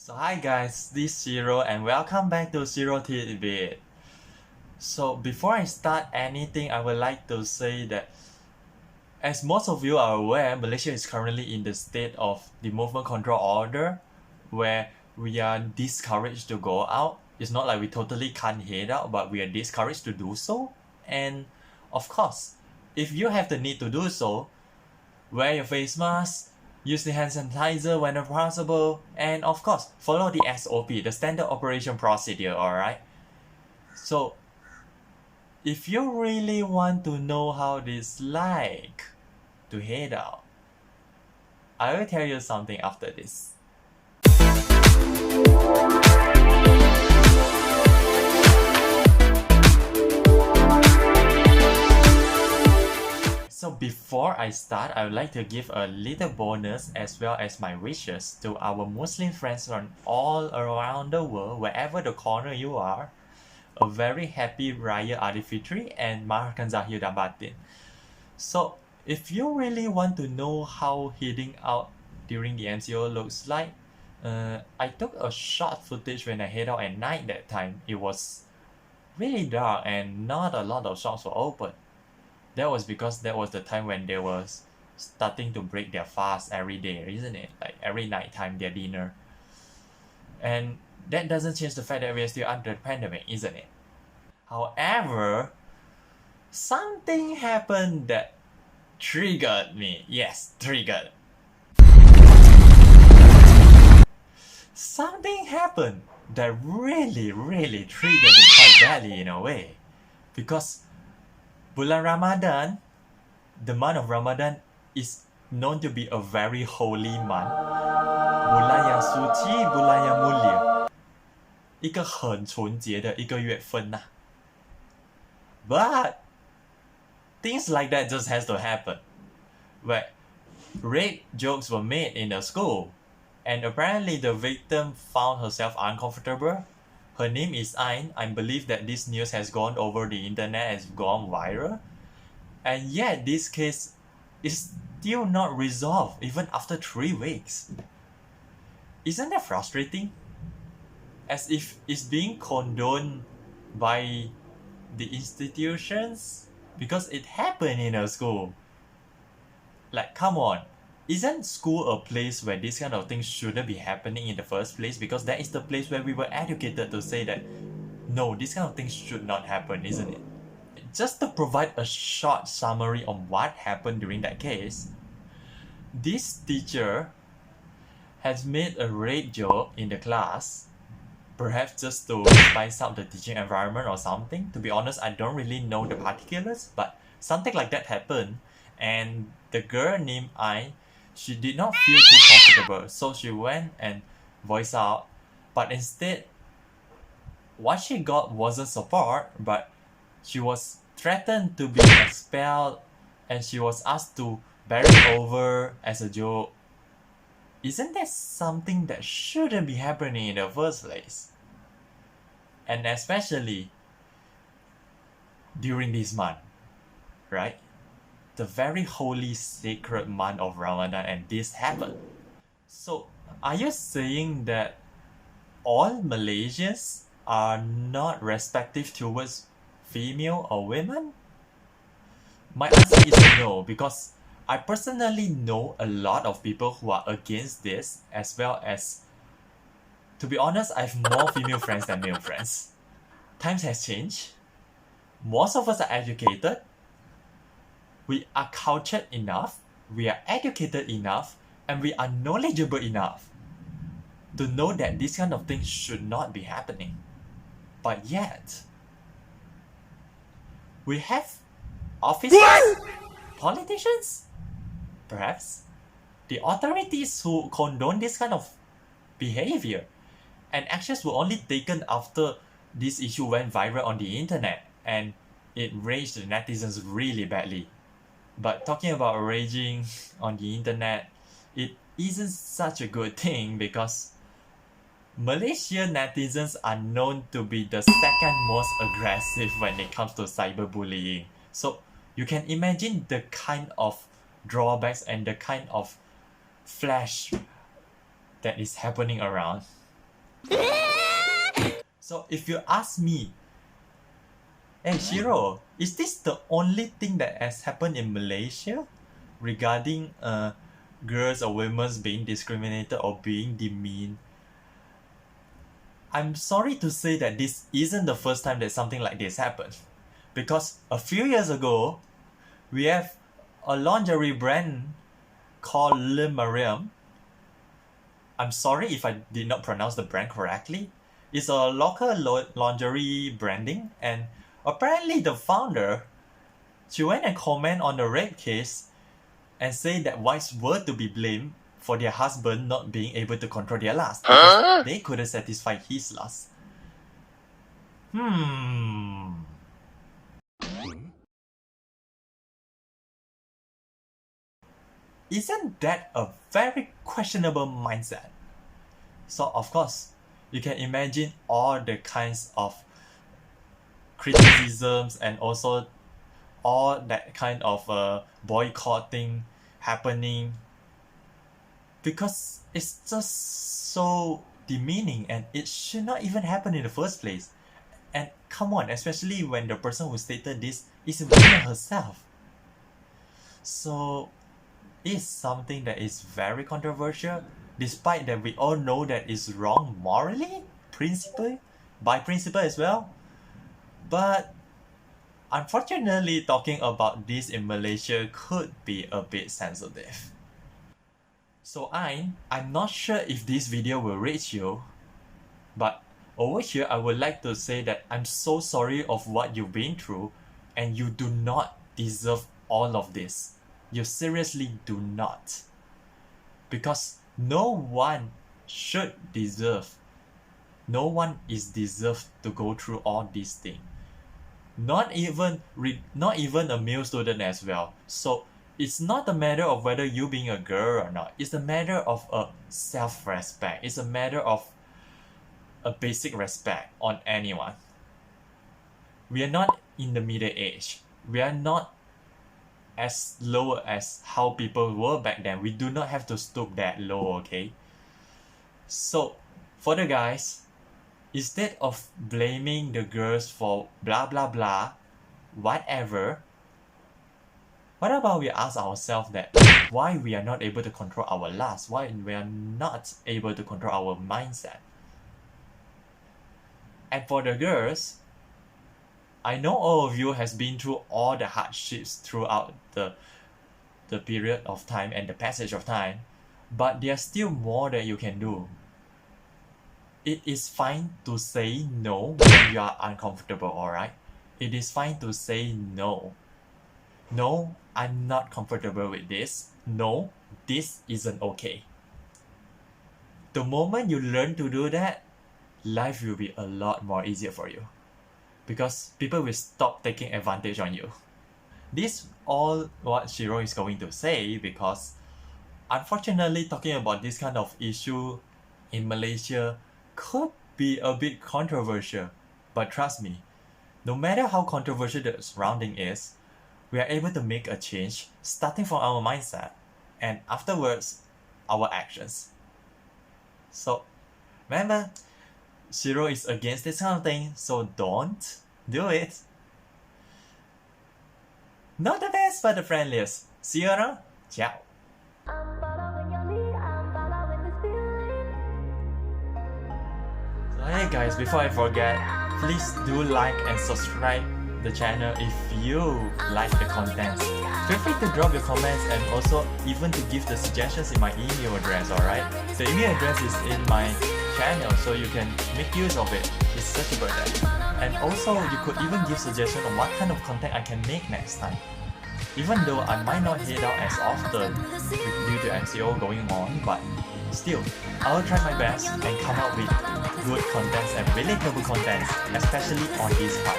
So hi guys, this is Shiro and welcome back to ShiroTitBit. So before I start anything, I would like to say that as most of you are aware, Malaysia is currently in the state of the movement control order where we are discouraged to go out. It's not like we totally can't head out, but we are discouraged to do so. And of course, if you have the need to do so, wear your face mask, use the hand sanitizer whenever possible, and of course, follow the SOP, the standard operation procedure, alright? So, if you really want to know how it's like to head out, I will tell you something after this. So before I start, I would like to give a little bonus as well as my wishes to our Muslim friends from all around the world, wherever the corner you are. A very happy Raya Aidilfitri and Maharkan Zahir dan Batin. So if you really want to know how heading out during the MCO looks like, I took a short footage when I head out at night that time. It was really dark and not a lot of shops were open. That was because that was the time when they were starting to break their fast every day, isn't it? Like every night time, their dinner. And that doesn't change the fact that we are still under the pandemic, isn't it? However, something happened that triggered me. Yes, triggered. Something happened that really triggered me quite badly in a way. Because bulan Ramadan, the month of Ramadan is known to be a very holy month. Bulan yang suci, bulan yang mulia. 一个很纯洁的一个月份呐。But things like that just has to happen. Where rape jokes were made in the school, and apparently the victim found herself uncomfortable. Her name is Ain. I believe that this news has gone over the internet, has gone viral. And yet this case is still not resolved even after 3 weeks. Isn't that frustrating? As if it's being condoned by the institutions because it happened in a school. Like, come on. Isn't school a place where this kind of things shouldn't be happening in the first place? Because that is the place where we were educated to say that no, this kind of things should not happen, isn't it? Just to provide a short summary on what happened during that case, this teacher has made a rape joke in the class, perhaps just to spice up the teaching environment or something. To be honest, I don't really know the particulars, but something like that happened, and the girl named Ai, she did not feel too comfortable, so she went and voiced out, but instead, what she got wasn't support, but she was threatened to be expelled and she was asked to bear it over as a joke. Isn't that something that shouldn't be happening in the first place? And especially during this month, right? The very holy sacred month of Ramadan, and this happened. So are you saying that all Malaysians are not respective towards female or women? My answer is no, because I personally know a lot of people who are against this, as well as, to be honest, I have more female friends than male friends. Times has changed. Most of us are educated. We are cultured enough, we are educated enough, and we are knowledgeable enough to know that this kind of thing should not be happening. But yet, we have officers, politicians, perhaps, the authorities who condone this kind of behavior, and actions were only taken after this issue went viral on the internet and it raged the netizens really badly. But talking about raging on the internet, it isn't such a good thing because Malaysian netizens are known to be the second most aggressive when it comes to cyberbullying. So you can imagine the kind of drawbacks and the kind of flash that is happening around. So if you ask me, hey Shiro, is this the only thing that has happened in Malaysia regarding girls or women being discriminated or being demeaned? I'm sorry to say that this isn't the first time that something like this happened. Because a few years ago, we have a lingerie brand called Lim Mariam. I'm sorry if I did not pronounce the brand correctly. It's a local lingerie branding, and apparently the founder, she went and comment on the rape case and say that wives were to be blamed for their husband not being able to control their lust because they couldn't satisfy his lust. Isn't that a very questionable mindset? So of course, you can imagine all the kinds of criticisms and also all that kind of boycotting happening, because it's just so demeaning and it should not even happen in the first place. And come on, especially when the person who stated this is a woman herself. So it's something that is very controversial, despite that we all know that it's wrong morally, by principle as well. But unfortunately, talking about this in Malaysia could be a bit sensitive. So I'm not sure if this video will reach you, but over here I would like to say that I'm so sorry of what you've been through, and you do not deserve all of this. You seriously do not. Because no one is deserved to go through all these things. Not even a male student as well. So it's not a matter of whether you being a girl or not. It's a matter of a self-respect. It's a matter of a basic respect on anyone. We are not in the middle age. We are not as low as how people were back then. We do not have to stoop that low, okay? So for the guys, instead of blaming the girls for blah blah blah, whatever, what about we ask ourselves that why we are not able to control our lust, why we are not able to control our mindset? And for the girls, I know all of you has been through all the hardships throughout the period of time and the passage of time, but there's still more that you can do. It is fine to say no when you are uncomfortable, alright? It is fine to say no. No, I'm not comfortable with this. No, this isn't okay. The moment you learn to do that, life will be a lot more easier for you. Because people will stop taking advantage on you. This all what Shiro is going to say, because unfortunately talking about this kind of issue in Malaysia could be a bit controversial. But trust me, no matter how controversial the surrounding is, we are able to make a change starting from our mindset and afterwards our actions. So remember, Shiro is against this kind of thing, so don't do it. Not the best, but the friendliest. See you around. Ciao. So hey guys, before I forget, please do like and subscribe the channel if you like the contents. Feel free to drop your comments and also even to give the suggestions in my email address, alright? The email address is in my channel, so you can make use of it. It's such a good idea. And also you could even give suggestions on what kind of content I can make next time. Even though I might not head out as often due to MCO going on, but still, I will try my best and come out with good contents and relatable contents, especially on this part.